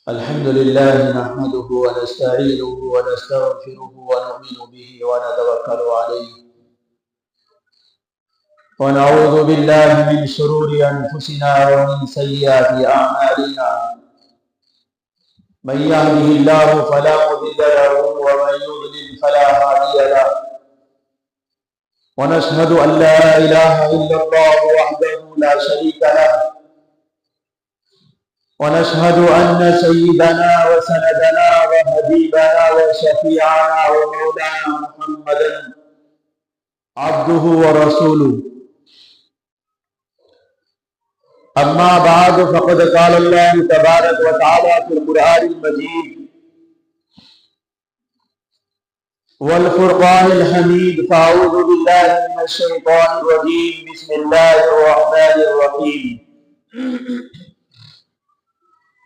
الحمد لله نحمده ونستعينه ونستغفره ونؤمن به ونتوكل عليه ونعوذ بالله من شرور أنفسنا ومن سيئات أعمالنا من يهده الله فلا مضل له ومن يضلل فلا هادي له ونشهد أن لا إله إلا الله وحده لا شريك له ونشهد أن سيدنا وسندنا وحبيبنا وشفيعنا ومولانا محمدا عبده ورسوله أما بعد فقد قال الله تبارك وتعالى في القرآن المجيد والفرقان الحميد فأعوذ بالله من الشيطان الرجيم بسم الله الرحمن الرحيم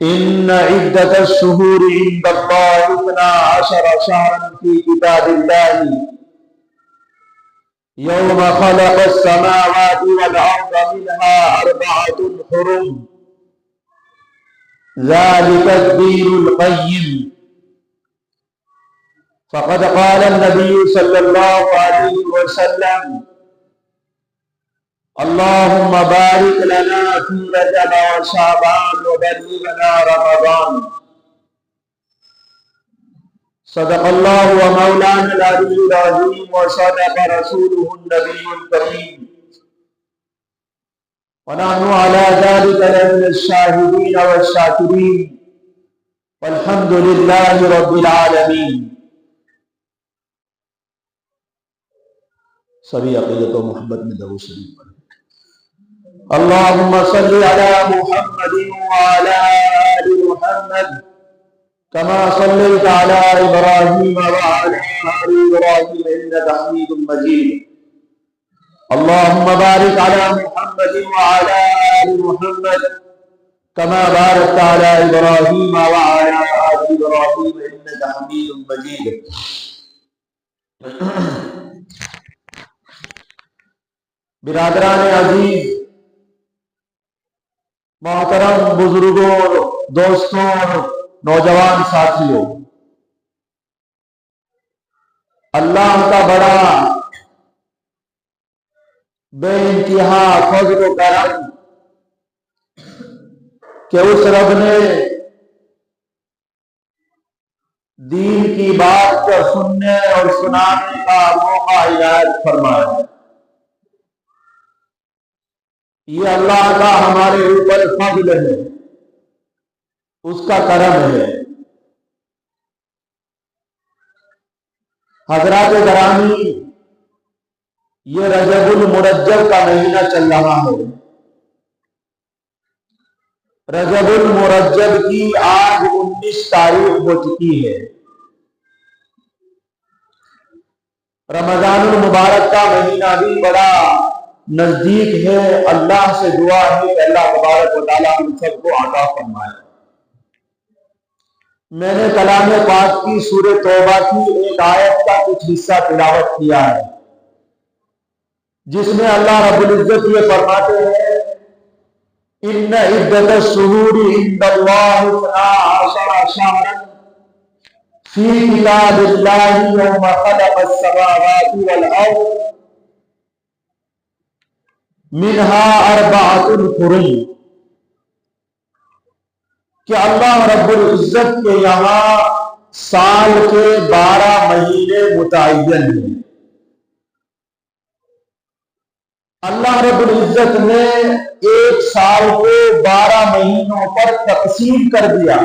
إن عدة الشهور عند الله 12 شهرا في كتاب الله يوم خلق السماوات والأرض منها 4 حرم ذلك الدين القيم فقد قال النبي صلى الله عليه وسلم اللهم بارك لنا في رجب وشعبان وبلغنا رمضان صدق الله ومولانا العلي العظيم وصدق رسوله النبي الكريم ونحن على ذلك لمن الشاهدين والشاكرين والحمد لله رب العالمين. سبھی عقیدت و محبت میں درود شریف پڑھیں. اللهم صل على محمد وعلى آل محمد كما صليت على إبراهيم وعلى آل إبراهيم إنك حميد مجيد. اللهم بارك على محمد وعلى آل محمد كما باركت على إبراهيم وعلى آل إبراهيم إنك حميد مجيد. برادران عزیز، محترم بزرگوں، دوستوں، نوجوان ساتھیوں، اللہ کا بڑا بے انتہا فضل و کرم کہ اس رب نے دین کی بات کو سننے اور سنانے کا موقع عنایت فرمایا. یہ اللہ کا ہمارے اوپر فضل ہے، اس کا کرم ہے. حضرات گرامی، یہ رجب المرجب کا مہینہ چل رہا ہے. رجب المرجب کی آج 19 تاریخ ہو چکی ہے. رمضان المبارک کا مہینہ بھی بڑا نزدیک ہے. اللہ سے دعا ہے کہ اللہ تبارک و تعالیٰ ہم سب کو عطا فرمائے. میں نے کلام پاک کی سورہ توبہ کی ایک آیت کا کچھ حصہ تلاوت کیا ہے، جس میں اللہ رب العزت یہ فرماتے ہیں ان عدت الشہور عند اللہ 12 شہرا فی کتاب اللہ یوم خلق السماوات والارض منہا 4 حرم، کہ اللہ رب العزت کے یہاں سال کے 12 مہینے متعین ہیں. اللہ رب العزت نے ایک سال کو 12 مہینوں پر تقسیم کر دیا،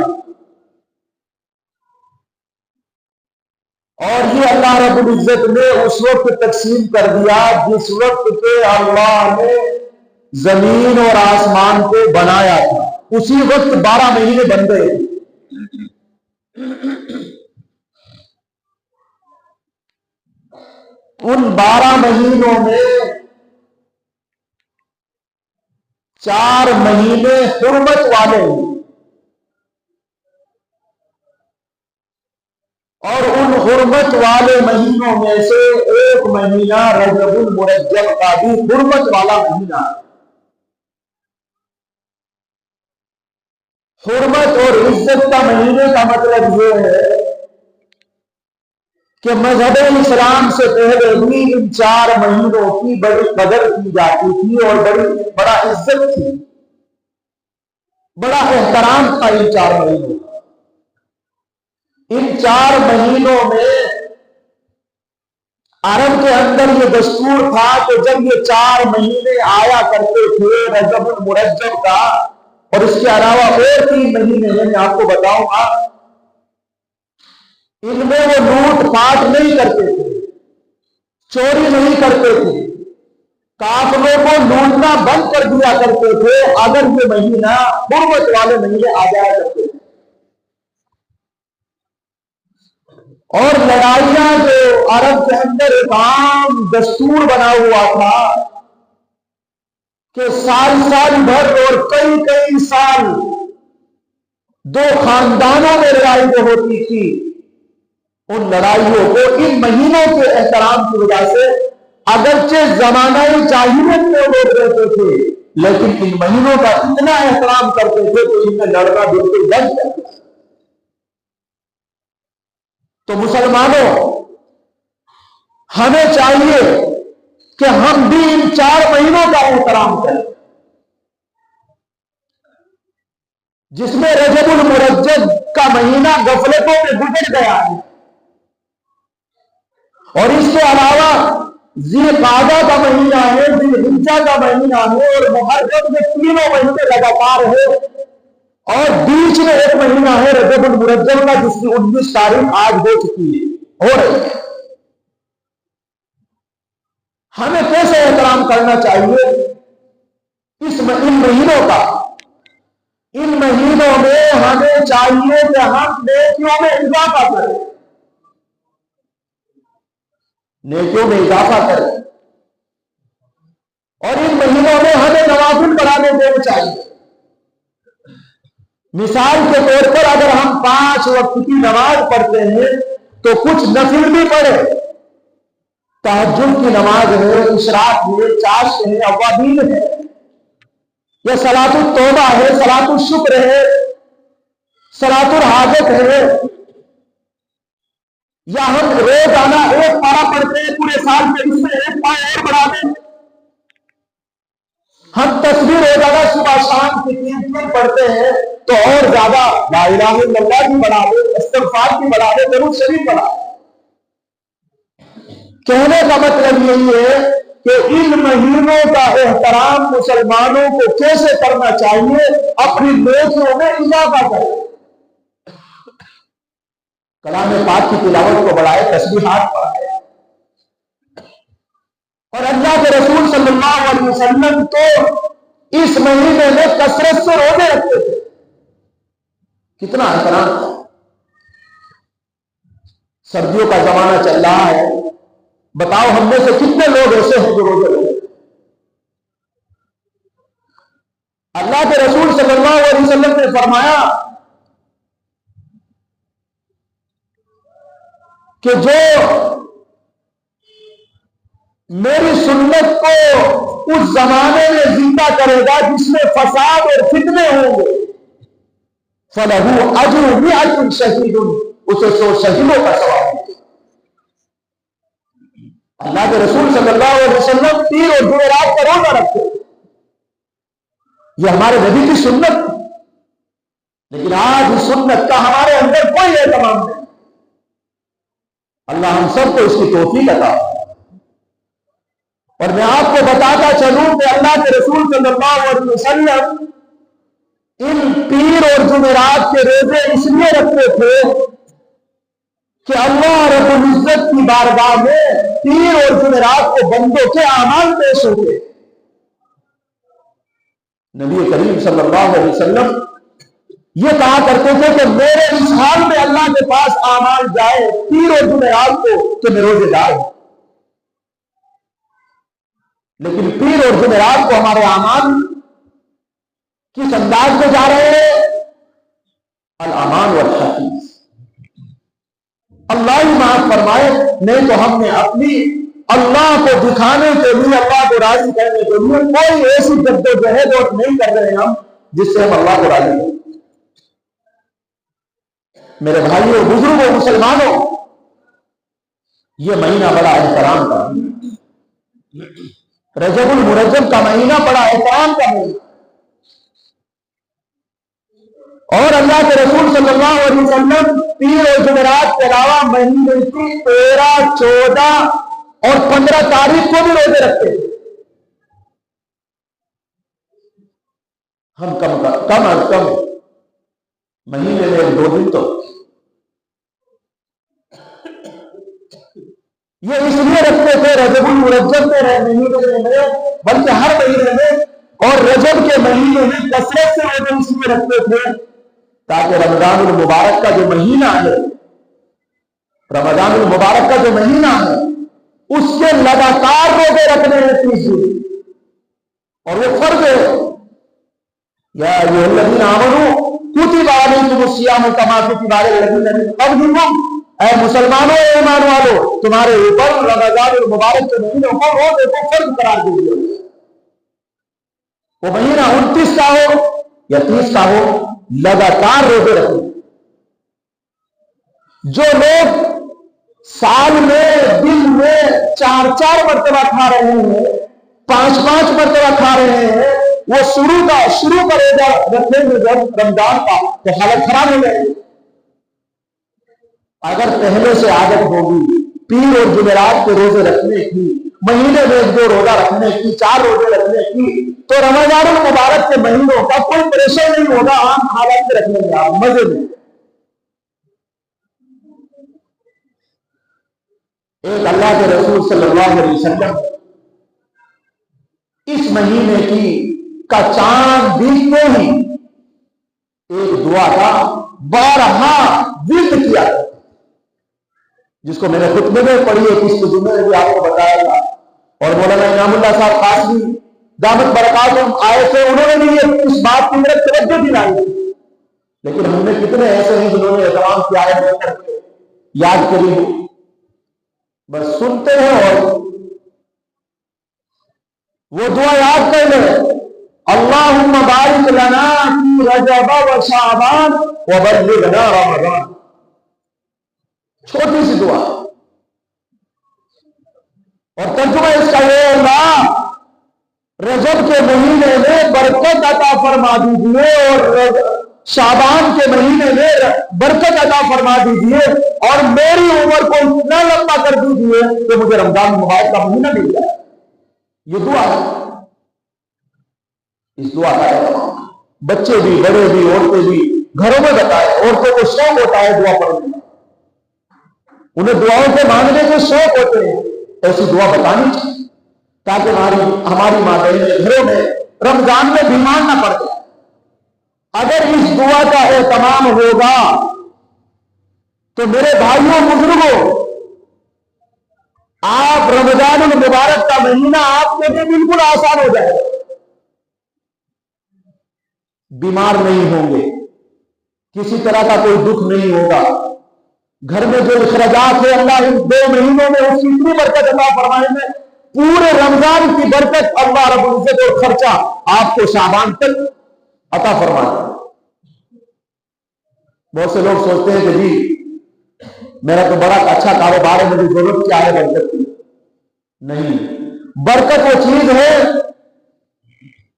اور یہ اللہ رب العزت نے اس وقت تقسیم کر دیا جس وقت کے اللہ نے زمین اور آسمان کو بنایا تھا. اسی وقت 12 مہینے بن گئے. ان 12 مہینوں میں 4 مہینے حرمت والے اور ان حرمت والے مہینوں میں سے ایک مہینہ رجب المرجب کا بھی حرمت والا مہینہ ہے. حرمت اور عزت کا مہینے کا مطلب یہ ہے کہ مذہب اسلام سے پہلے بھی ان 4 مہینوں کی بڑی قدر کی جاتی تھی اور بڑا عزت تھی، بڑا احترام تھا ان 4 مہینوں کا۔ ان 4 مہینوں میں عرب کے اندر یہ دستور تھا کہ جب یہ 4 مہینے آیا کرتے تھے رجب المرجب کا، اور اس کے علاوہ اور 3 مہینے ہیں میں آپ کو بتاؤں گا، ان میں وہ لوٹ پاٹ نہیں کرتے تھے، چوری نہیں کرتے تھے، قافلوں کو لوٹنا بند کر دیا کرتے تھے اگر یہ مہینہ حرمت والے مہینے آ جایا کرتے تھے۔ اور لڑائیاں جو عرب کے اندر ایک عام دستور بنا ہوا تھا کہ سال بھر اور کئی سال 2 خاندانوں میں لڑائی جو ہوتی تھی، ان لڑائیوں کو ان مہینوں کے احترام کی وجہ سے اگرچہ زمانہ جاہلیت میں لوگ رہتے تھے لیکن ان مہینوں کا اتنا احترام کرتے تھے کہ ان میں لڑنا بالکل بند کر دیا۔ تو مسلمانوں، ہمیں چاہیے کہ ہم بھی ان 4 مہینوں کا احترام کریں، جس میں رجب المرجب کا مہینہ غفلتوں میں گزر گیا ہے، اور اس کے علاوہ ذی قعدہ کا مہینہ ہے، ذی الحجہ کا مہینہ ہے، اور محرم میں 3 مہینے لگاتار ہے، اور بیچ میں ایک مہینہ ہے رجب المرجب کا جس کی 19 تاریخ آج ہو چکی ہے، ہو رہی ہے۔ ہمیں کیسے احترام کرنا چاہیے ان مہینوں کا؟ ان مہینوں میں ہمیں چاہیے کہ ہم نیکیوں میں اضافہ کریں، نیکیوں میں اضافہ کریں، اور ان مہینوں میں ہمیں نوافل بڑھانے دینے چاہیے۔ مثال کے طور پر اگر ہم 5 وقت کی نماز پڑھتے ہیں تو کچھ نفل بھی پڑھیں، تہجد کی نماز ہے، اشراق ہے، چاشت ہے، اوابین ہے، یا صلاۃ التوبہ ہے، صلاۃ الشکر ہے، صلاۃ الحاجت ہے، یا ہم روزانہ 1 پارہ پڑھتے ہیں پورے سال میں، اس میں 1 پارہ اور بڑھا دیں، ہم تسبیح روزانہ صبح شام کی 3 پڑھتے ہیں تو اور زیادہ لا الہ الا اللہ کی بڑھا دیں، استغفار کی بڑھا دیں، درود شریف بڑھا دیں۔ کہنے کا مطلب یہی ہے کہ ان مہینوں کا احترام مسلمانوں کو کیسے کرنا چاہیے؟ اپنی نیکیوں میں اضافہ کریں، کلام پاک کی تلاوت کو بڑھائے، تسبیحات پڑھائے، اور اللہ کے رسول صلی اللہ علیہ وسلم تو اس مہینے میں کثرت سے روزے رکھتے تھے، کتنا احترام تھا۔ سردیوں کا زمانہ چل رہا ہے، بتاؤ ہم میں سے کتنے لوگ ایسے ہیں جو روزے رکھتے ہیں؟ اللہ کے رسول صلی اللہ علیہ وسلم نے فرمایا کہ جو میری سنت کو اس زمانے میں زندہ کرے گا جس میں فساد اور فتنے ہوں گے، فَلَهُ أَجْرُ مِئَةٍ شَهِيدٌ، اسے 100 شہیدوں کا ثواب ہے۔ اللہ کے رسول صلی اللہ علیہ وسلم 3 اور جمعرات کا روزہ رکھتے، یہ ہمارے نبی کی سنت، لیکن آج اس سنت کا ہمارے اندر کوئی اہتمام نہیں۔ اللہ ہم سب کو اس کی توفیق عطا فرمائے۔ اور میں آپ کو بتاتا چلوں کہ اللہ کے رسول صلی اللہ علیہ وسلم ان پیر اور جمعرات کے روزے اس لیے رکھتے تھے کہ اللہ رب العزت کی بارگاہ میں پیر اور جمعرات کو بندوں کے اعمال پیش ہوتے۔ نبی کریم صلی اللہ علیہ وسلم یہ کہا کرتے تھے کہ میرے اس حال میں اللہ کے پاس اعمال جائے پیر اور جمعرات کو کہ میں روزے دار ہوں، لیکن پیر اور جمعرات کو ہمارے اعمال کس انداز میں جا رہے ہیں؟ الامان والحدیث، اللہ ہی معاف فرمائے، نہیں تو ہم نے اپنی اللہ کو دکھانے کے لیے، اللہ کو راضی کرنے کے لیے کوئی ایسی جدوجہد نہیں کر رہے ہم جس سے ہم اللہ کو راضی کریں۔ میرے بھائیوں، بزرگوں، مسلمانوں، یہ مہینہ بڑا احترام کا رجب المرجب کا مہینہ بڑا احترام کا مہینہ، اور اللہ کے رسول صلی اللہ علیہ وسلم پیر اور جمعرات کے علاوہ مہینے کی 13، 14 اور 15 تاریخ کو بھی روزے رکھتے ہیں۔ ہم کم از کم مہینے میں 2 دن تو یہ اس لیے رکھتے تھے رجب المرجب کے مہینے میں، بلکہ ہر مہینے میں، اور رجب کے مہینے میں کثرت سے روزے اس لیے رکھتے تھے تاکہ رمضان المبارک کا جو مہینہ ہے، رمضان المبارک کا جو مہینہ ہے، اس کے لگاتار روزے رکھنے ہیں 30 دن، اور وہ فرض ہے۔ یا ایھا الذین آمنوا کتب علیکم الصیام کما کتب علی الذین من قبلکم، اے مسلمانوں، اے ایمان والو، تمہارے اوپر رمضان المبارک کے مہینے کو روزے کو فرض قرار دیا گیا۔ وہ مہینہ 29 کا ہو یا 30 کا ہو، لگاتار روزے رکھیں۔ جو لوگ سال میں دن میں 4 مرتبہ کھا رہے ہیں، 5 مرتبہ کھا رہے ہیں، وہ شروع کا روزہ رکھیں گے جب رمضان کا، تو حالت خراب ہو جائے گی۔ اگر پہلے سے عادت ہوگی پیر اور جمعرات کے روزے رکھنے کی، مہینے میں 2 روزہ رکھنے کی، 4 روزے رکھنے کی، تو رمضان المبارک کے مہینوں کا کوئی پریشر نہیں ہوگا، عام حالت میں رکھنے گے آپ مزے میں۔ ایک اللہ کے رسول صلی اللہ علیہ وسلم اس مہینے کا چاند دیکھتے ہی ایک دعا کا 12 ورد کیا، جس کو میں نے خطبے میں پڑھی ہے، کس کے جمعے میں بھی آپ کو بتایا تھا، اور مولانا انعام اللہ صاحب قاسمی دامت برکاتہم آئے تھے، انہوں نے بھی اس بات کی میرے توجہ دلائی تھی، لیکن ہم نے کتنے ایسے ہیں جنہوں نے اہتمام کیا ہے، یاد کری ہو، بس سنتے ہیں اور وہ دعا یاد کر لیں، اللہم بارک لنا فی رجب و شعبان وبلغنا رمضان۔ چھوٹی سی دعا، اور ترجمہ اس کا یہ، اللہ رجب کے مہینے میں برکت عطا فرما دیجیے، اور شعبان کے مہینے میں برکت عطا فرما دیجیے، اور میری عمر کو اتنا لمبا کر دیجیے کہ مجھے رمضان مبارک کا مہینہ مل جائے۔ یہ دعا ہے، اس دعا کا اہتمام بچے بھی، بڑے بھی، عورتیں بھی گھروں میں بتائیں۔ عورتوں کو شوق ہوتا ہے دعا پڑھنے کا، انہیں دعاؤں کو مانگنے کے شوق ہوتے ہیں، ایسی دعا بتانی چاہیے تاکہ ہماری ماں بہنیں گھروں میں رمضان میں بیمار نہ پڑ جائے۔ اگر اس دعا کا اہتمام ہوگا تو میرے بھائیوں، بزرگوں، آپ رمضان المبارک کا مہینہ آپ کے لیے بالکل آسان ہو جائے گا، بیمار نہیں ہوں گے، کسی طرح کا کوئی دکھ نہیں ہوگا، گھر میں جو اخراجات ہے اللہ ان 2 مہینوں میں اس کی اتنی برکت عطا فرمائے گے، پورے رمضان کی برکت اللہ رب العزت اور خرچہ آپ کو شعبان تک عطا فرمائے گا۔ بہت سے لوگ سوچتے ہیں کہ جی میرا تو بڑا اچھا کاروبار ہے، مجھے ضرورت کیا ہے برکت کی؟ نہیں، برکت وہ چیز ہے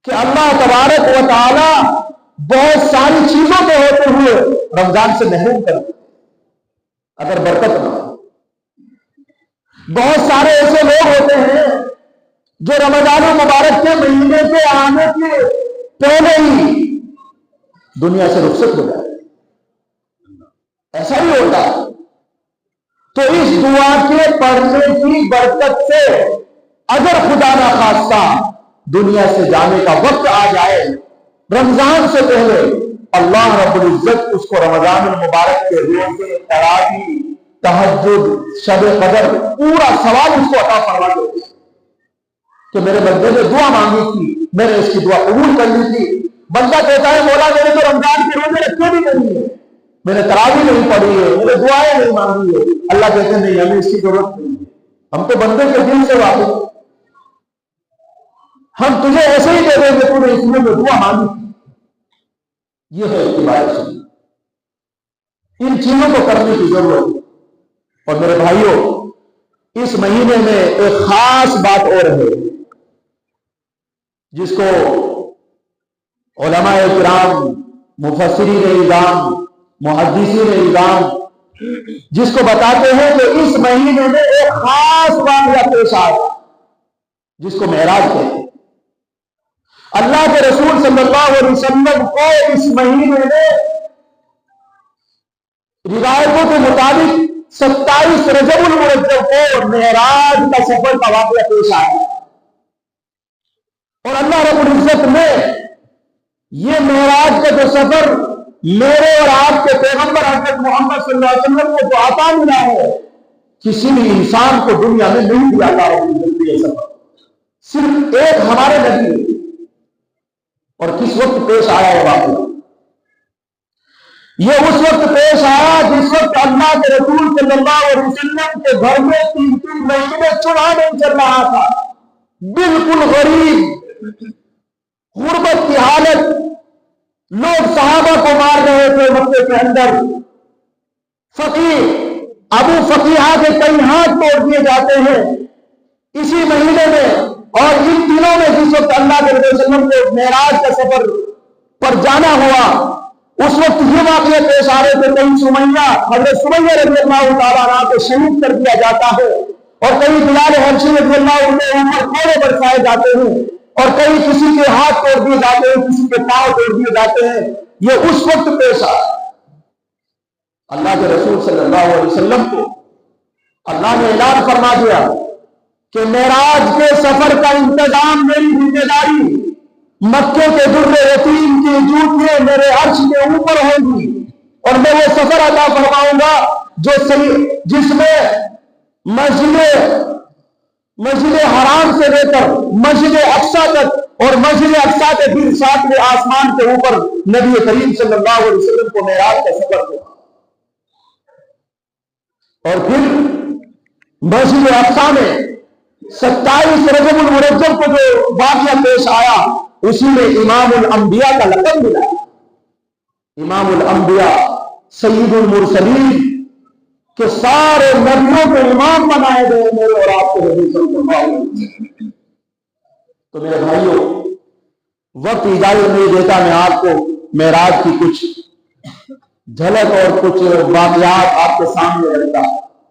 کہ اللہ تبارک و تعالی بہت ساری چیزوں کے ہوتے ہوئے رمضان سے محروم کر دے اگر برکت نہ ہو۔ بہت سارے ایسے لوگ ہوتے ہیں جو رمضان المبارک کے مہینے کے آنے کے پہلے ہی دنیا سے رخصت ہو جائے، ایسا ہی ہوتا ہے۔ تو اس دعا کے پڑھنے کی برکت سے اگر خدا نہ خواستہ دنیا سے جانے کا وقت آ جائے رمضان سے پہلے، اللہ رب العزت اس کو رمضان المبارک کے روزے، تراویح، تہجد، شب قدر پورا ثواب اس کو عطا فرما دے کہ میرے بندے نے دعا مانگی تھی، میں نے اس کی دعا قبول کر لی تھی۔ بندہ کہتا ہے مولا میں نے تو رمضان کے روزے رکھے بھی نہیں ہے، میں نے تراویح نہیں پڑھی ہے، میں نے دعائیں نہیں مانگی ہے، اللہ کہتے ہیں نہیں، ہمیں اس کی ضرورت نہیں ہے، ہم تو بندے کے دل سے واقف، ہم تجھے ایسے ہی دے دیں گے، تو نے اس میں جو دعا مانگی۔ یہ ہے اتباع سنت۔ ان چیزوں کو کرنے کی ضرورت ہے۔ اور میرے بھائیوں، اس مہینے میں ایک خاص بات اور ہے جس کو علماء کرام، مفسرین اعظام، محدثین اعظام جس کو بتاتے ہیں کہ اس مہینے میں ایک خاص واقعہ پیش آیا جس کو معراج کہتے ہیں۔ اللہ کے رسول صلی اللہ علیہ وسلم کو اس مہینے میں روایتوں کے مطابق 27 رجب المرجب کو معراج کا سفر کا واقعہ پیش آیا، اور اللہ رب العزت نے یہ معراج کا جو سفر میرے اور آپ کے پیغمبر حضرت محمد صلی اللہ علیہ وسلم کو جو عطا ملا ہے، کسی بھی انسان کو دنیا میں نہیں دیا تھا۔ یہ سفر صرف ایک ہمارے نبی، اور کس وقت پیش آیا ہے واقعہ؟ یہ اس وقت پیش آیا جس وقت اللہ کے رسول صلی اللہ علیہ وسلم کے گھر میں 3 مہینے چولہا نہیں چل رہا تھا، بالکل غریب غربت کی حالت، لوگ صحابہ کو مار رہے تھے مکے کے اندر، فقیر ابو فقیہہ کے کئی ہاتھ توڑ دیے جاتے ہیں اسی مہینے میں۔ اور ان دنوں میں جس وقت اللہ کے رسول صلی اللہ علیہ وسلم کو معراج کا سفر پر جانا ہوا، اس وقت یہ واقعہ پیش آ رہے تھے، کہیں سمیہ حضرت سمیہ رضی اللہ تعالیٰ عنہ کو شہید کر دیا جاتا ہے، اور کہیں بلال حبشی رضی اللہ عنہ اوپر کوڑے برسائے جاتے ہیں، اور کہیں کسی کے ہاتھ توڑ دیے جاتے ہیں، کسی کے پاؤں توڑ دیے جاتے ہیں۔ یہ اس وقت پیش آیا۔ اللہ کے رسول صلی اللہ علیہ وسلم کو اللہ نے اعلان فرما دیا کہ معراج کے سفر کا انتظام میری ذمہ داری، مکے کے در یتیم کی جوتیاں میرے عرش کے اوپر ہوں گی، اور میں وہ سفر عطا فرماؤں گا جس میں مسجد حرام سے لے کر مسجد اقصی تک، اور مسجد اقصی کے پھر 7ویں آسمان کے اوپر نبی کریم صلی اللہ علیہ وسلم کو معراج کا سفر ہوا، اور پھر مسجد اقصی میں 27 رجب المرجب کو جو واقعہ پیش آیا، اسی میں امام الانبیاء کا لقب ملا۔ امام الانبیاء، سید المرسلین کے سارے نبیوں کے امام بنائے گئے میرے اور آپ کے نبی صلی اللہ علیہ وسلم۔ تو میرے بھائیوں، وقت اجازت نہیں دیتا میں آپ کو معراج کی کچھ جھلک اور کچھ واقعات آپ کے سامنے رکھتا۔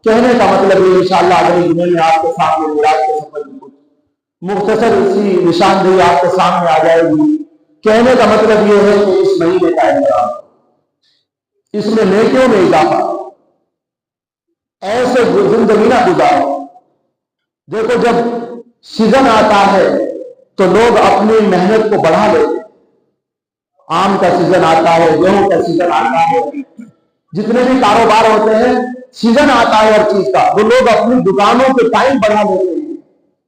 کہنے کا مطلب یہ انشاءاللہ اگلے دنوں میں آپ کے سامنے معراج کے سفر کی کچھ مختصر سی نشاندہی آپ کے سامنے آ جائے گی۔ کہنے کا مطلب یہ ہے کہ اس مہینے کا احترام، اس میں نیکیوں میں اضافہ، ایسے زندگی نہ گزارو۔ دیکھو، جب سیزن آتا ہے تو لوگ اپنی محنت کو بڑھا لیتے، آم کا سیزن آتا ہے، گیہوں کا سیزن آتا ہے، جتنے بھی کاروبار ہوتے ہیں سیزن آتا ہے ہر چیز کا، وہ لوگ اپنی دکانوں کے ٹائم بڑھا لیتے ہیں،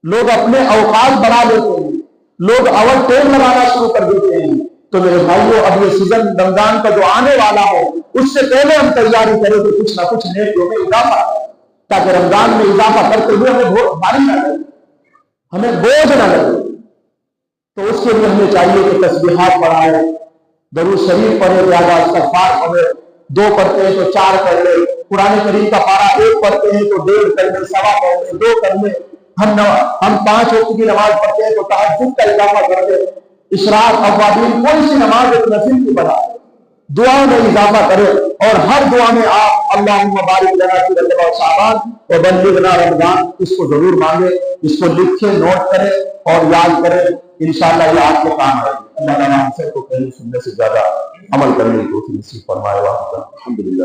لوگ اپنے اوقات بڑھا لیتے ہیں، لوگ اوور ٹائم لگانا شروع کر دیتے ہیں۔ تو میرے بھائیوں، اب یہ سیزن رمضان کا جو آنے والا ہے، اس سے پہلے ہم تیاری کریں کہ کچھ نہ کچھ نیکیوں میں اضافہ، تاکہ رمضان میں اضافہ کرتے ہوئے ہمیں بھاری نہ لگے، ہمیں بوجھ نہ لگے۔ تو اس کے لیے ہمیں چاہیے کہ تسبیحات پڑھائیں، درود شریف پڑھے، زیادہ استغفار پڑھے، 2 پڑھتے ہیں تو 4 کر لے، قرآن کریم کا پارہ 1 پڑھتے ہیں تو 1.5 کر لے، 1.25 کر لے، 2 کر لے، ہم 5 وقت کی نماز پڑھتے ہیں تو تہجد کا اضافہ کر لے، اشراق، اوابین، کوئی سی نماز ایک نفل کی پڑھا، دعاؤں میں اضافہ کرے، اور ہر دعا میں آپ اللہم بارک لنا فی رجب و شعبان وبلغنا رمضان اس کو ضرور مانگے، اس کو لکھے، نوٹ کرے اور یاد کرے، انشاءاللہ یہ آپ کو کام آئے گی۔ اللہ تعالیٰ ہم سب کو کہنے سننے سے زیادہ عمل کرنے کی توفیق نصیب فرمائے۔ الحمدللہ۔